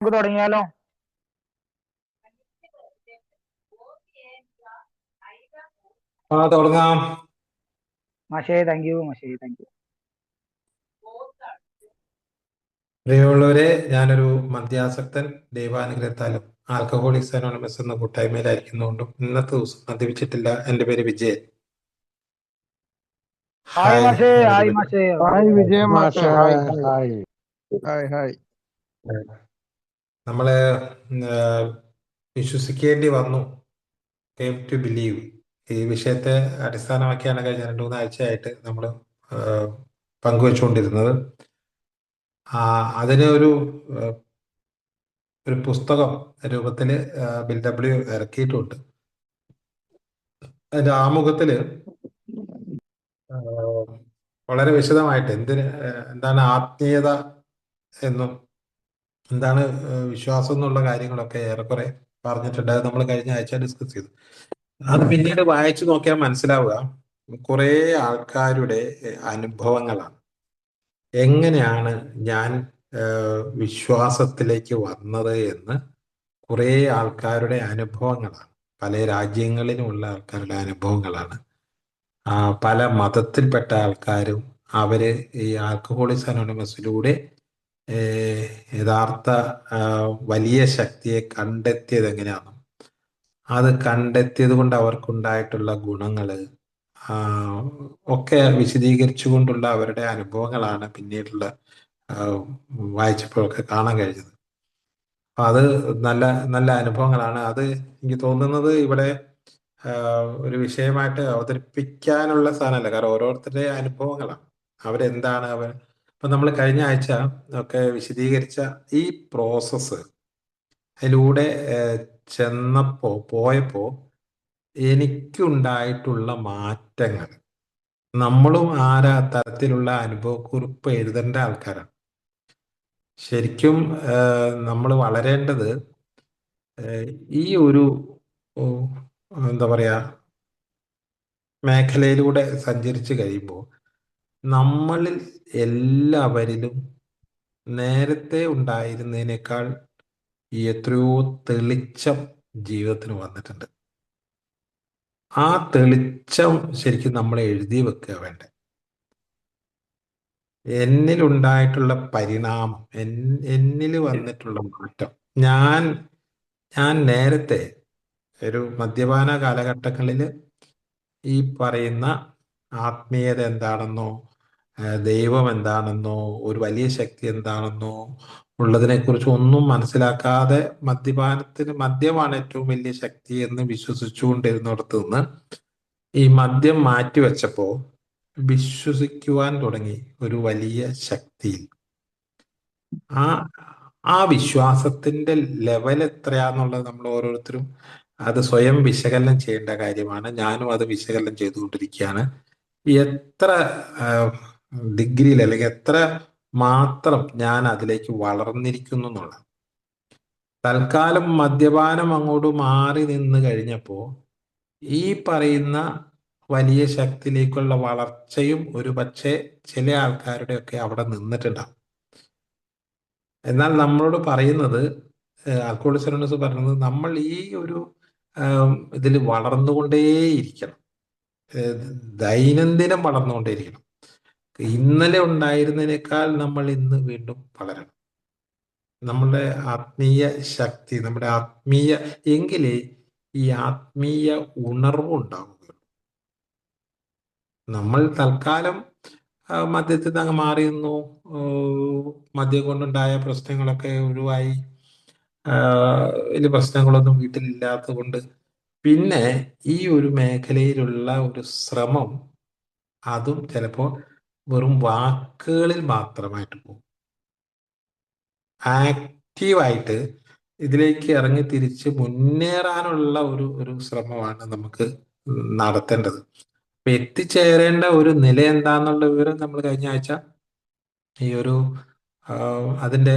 നമുക്ക് തുടങ്ങിയാലോ? തുടങ്ങാം. മാഷേ താങ്ക് യു, മാഷേ താങ്ക് യു. പ്രിയമുള്ളവരെ, ഞാനൊരു മദ്യാസക്തൻ. ദൈവാനുഗ്രഹത്താലും ആൽക്കഹോളിക്സ് അനോണിമസ് എന്ന കൂട്ടായ്മയിലായിരിക്കുന്നതുകൊണ്ടും ഇന്നത്തെ ദിവസം മദ്യപിച്ചിട്ടില്ല. എൻ്റെ പേര് വിജയൻ. ഹായ് ഹായ് മാഷേ, ഹായ് എവരിബഡി. മാഷേ. ഹായ് വിജയ മാഷ, മാഷേ hi hi hi. Hi hi. നമ്മള് വിശ്വസിക്കേണ്ടി വന്നു, came to believe. ഈ വിഷയത്തെ അടിസ്ഥാനമാക്കിയാണ് കഴിഞ്ഞ 2-3 ആഴ്ചയായിട്ട് നമ്മൾ പങ്കുവെച്ചുകൊണ്ടിരുന്നത്. അതിന് ഒരു പുസ്തകം രൂപത്തിൽ ബിൽ ഇറക്കിയിട്ടുണ്ട്. അതിന്റെ ആമുഖത്തില് വളരെ വിശദമായിട്ട് എന്താണ് ആത്മീയത എന്നും എന്താണ് വിശ്വാസം എന്നുള്ള കാര്യങ്ങളൊക്കെ ഏറെക്കുറെ പറഞ്ഞിട്ടുണ്ട്. അത് നമ്മൾ കഴിഞ്ഞ ആഴ്ച ഡിസ്കസ് ചെയ്തു. അത് പിന്നീട് വായിച്ചു നോക്കിയാൽ മനസ്സിലാവുക കുറെ ആൾക്കാരുടെ അനുഭവങ്ങളാണ്. എങ്ങനെയാണ് ഞാൻ വിശ്വാസത്തിലേക്ക് വന്നത് എന്ന് കുറെ ആൾക്കാരുടെ അനുഭവങ്ങളാണ്. പല രാജ്യങ്ങളിലുമുള്ള ആൾക്കാരുടെ അനുഭവങ്ങളാണ്. പല മതത്തിൽപ്പെട്ട ആൾക്കാരും അവര് ഈ ആൽക്കഹോളിക്സ് അനോണിമസിലൂടെ യഥാർത്ഥ വലിയ ശക്തിയെ കണ്ടെത്തിയത് എങ്ങനെയാണെന്നും അത് കണ്ടെത്തിയത് കൊണ്ട് അവർക്കുണ്ടായിട്ടുള്ള ഗുണങ്ങള് ഒക്കെ വിശദീകരിച്ചുകൊണ്ടുള്ള അവരുടെ അനുഭവങ്ങളാണ് പിന്നീടുള്ള വായിച്ചപ്പോഴൊക്കെ കാണാൻ കഴിഞ്ഞത്. അത് നല്ല നല്ല അനുഭവങ്ങളാണ്. അത് എനിക്ക് തോന്നുന്നത് ഇവിടെ ഒരു വിഷയമായിട്ട് അവതരിപ്പിക്കാനുള്ള സാധനമല്ല, കാരണം ഓരോരുത്തരുടെ അനുഭവങ്ങളാണ്. അവരെന്താണ് ഇപ്പൊ നമ്മൾ കഴിഞ്ഞ ആഴ്ച ഒക്കെ വിശദീകരിച്ച ഈ പ്രോസസ്സ് അതിലൂടെ പോയപ്പോ എനിക്കുണ്ടായിട്ടുള്ള മാറ്റങ്ങൾ, നമ്മളും തരത്തിലുള്ള അനുഭവക്കുറിപ്പ് എഴുതേണ്ട ആൾക്കാരാണ്. ശരിക്കും നമ്മൾ വളരേണ്ടത് ഈ ഒരു എന്താ പറയാ മേഖലയിലൂടെ സഞ്ചരിച്ചു കഴിയുമ്പോൾ നമ്മളിൽ എല്ലാവരിലും നേരത്തെ ഉണ്ടായിരുന്നതിനേക്കാൾ എത്രയോ തെളിച്ചം ജീവിതത്തിന് വന്നിട്ടുണ്ട്. ആ തെളിച്ചം ശരിക്കും നമ്മൾ എഴുതി വെക്കുക വേണ്ടേ. എന്നിലുണ്ടായിട്ടുള്ള പരിണാമം, എന്നിൽ വന്നിട്ടുള്ള മാറ്റം. ഞാൻ നേരത്തെ ഒരു മദ്യപാന കാലഘട്ടങ്ങളിൽ ഈ പറയുന്ന ആത്മീയത എന്താണെന്നോ ദൈവം എന്താണെന്നോ ഒരു വലിയ ശക്തി എന്താണെന്നോ ഉള്ളതിനെ കുറിച്ച് ഒന്നും മനസ്സിലാക്കാതെ മദ്യമാണ് ഏറ്റവും വലിയ ശക്തി എന്ന് വിശ്വസിച്ചുകൊണ്ടിരുന്നിടത്ത് നിന്ന് ഈ മദ്യം മാറ്റിവെച്ചപ്പോ വിശ്വസിക്കുവാൻ തുടങ്ങി ഒരു വലിയ ശക്തിയിൽ. ആ വിശ്വാസത്തിന്റെ ലെവൽ എത്രയാന്നുള്ളത് നമ്മൾ ഓരോരുത്തരും അത് സ്വയം വിശകലനം ചെയ്യേണ്ട കാര്യമാണ്. ഞാനും അത് വിശകലനം ചെയ്തുകൊണ്ടിരിക്കുകയാണ്. എത്ര ഡിഗ്രിയിൽ അല്ലെങ്കിൽ എത്ര മാത്രം ഞാൻ അതിലേക്ക് വളർന്നിരിക്കുന്നു എന്നുള്ളത്. തൽക്കാലം മദ്യപാനം അങ്ങോട്ട് മാറി നിന്ന് കഴിഞ്ഞപ്പോ ഈ പറയുന്ന വലിയ ശക്തിയിലേക്കുള്ള വളർച്ചയും ഒരു പക്ഷേ ചില ആൾക്കാരുടെയൊക്കെ അവിടെ നിന്നിട്ടുണ്ടാവും. എന്നാൽ നമ്മളോട് പറയുന്നത്, ആൽക്കഹോളിക്സ് അനോണിമസ് പറയുന്നത്, നമ്മൾ ഈ ഒരു ഇതിൽ വളർന്നുകൊണ്ടേയിരിക്കണം. ദൈനംദിനം വളർന്നുകൊണ്ടേയിരിക്കണം. ഇന്നലെ ഉണ്ടായിരുന്നതിനേക്കാൾ നമ്മൾ ഇന്ന് വീണ്ടും വളരണം. നമ്മുടെ ആത്മീയ ശക്തി, നമ്മുടെ എങ്കിലേ ഈ ആത്മീയ ഉണർവ് ഉണ്ടാവുകയുള്ളൂ. നമ്മൾ തൽക്കാലം മദ്യത്തിൽ നിന്ന് അങ്ങ് മാറി നിന്നു, മദ്യം കൊണ്ടുണ്ടായ പ്രശ്നങ്ങളൊക്കെ ഒഴിവായി, വലിയ പ്രശ്നങ്ങളൊന്നും വീട്ടിലില്ലാത്തത് കൊണ്ട് പിന്നെ ഈ ഒരു മേഖലയിലുള്ള ഒരു ശ്രമം അതും ചിലപ്പോൾ വെറും വാക്കുകളിൽ മാത്രമായിട്ട് പോകും. ആക്റ്റീവായിട്ട് ഇതിലേക്ക് ഇറങ്ങി തിരിച്ച് മുന്നേറാനുള്ള ഒരു ശ്രമമാണ് നമുക്ക് നടത്തേണ്ടത്. അപ്പൊ എത്തിച്ചേരേണ്ട ഒരു നില എന്താന്നുള്ള വിവരം നമ്മൾ കഴിഞ്ഞ ആഴ്ച ഈ ഒരു അതിൻ്റെ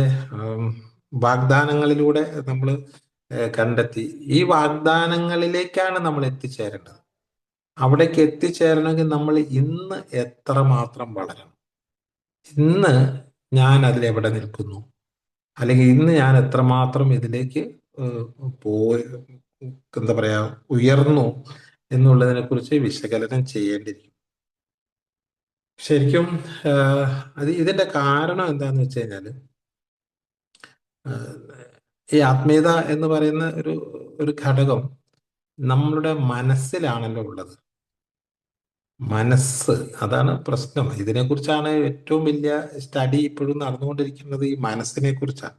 വാഗ്ദാനങ്ങളിലൂടെ നമ്മൾ കണ്ടെത്തി. ഈ വാഗ്ദാനങ്ങളിലേക്കാണ് നമ്മൾ എത്തിച്ചേരേണ്ടത്. അവിടേക്ക് എത്തിച്ചേരണമെങ്കിൽ നമ്മൾ ഇന്ന് എത്രമാത്രം വളരണം, ഇന്ന് ഞാൻ അതിലെവിടെ നിൽക്കുന്നു, അല്ലെങ്കിൽ ഇന്ന് ഞാൻ എത്രമാത്രം ഇതിലേക്ക് പോയി എന്താ പറയാ ഉയർന്നു എന്നുള്ളതിനെ കുറിച്ച് വിശകലനം ചെയ്യേണ്ടിയിരിക്കും. ശരിക്കും ഇതിന്റെ കാരണം എന്താന്ന് വെച്ച് കഴിഞ്ഞാല് ഈ ആത്മീയത എന്ന് പറയുന്ന ഒരു ഘടകം നമ്മളുടെ മനസ്സിലാണല്ലോ ഉള്ളത്. മനസ്സ്, അതാണ് പ്രശ്നം. ഇതിനെക്കുറിച്ചാണ് ഏറ്റവും വലിയ സ്റ്റഡി ഇപ്പോഴും നടന്നുകൊണ്ടിരിക്കുന്നത്, ഈ മനസ്സിനെ കുറിച്ചാണ്.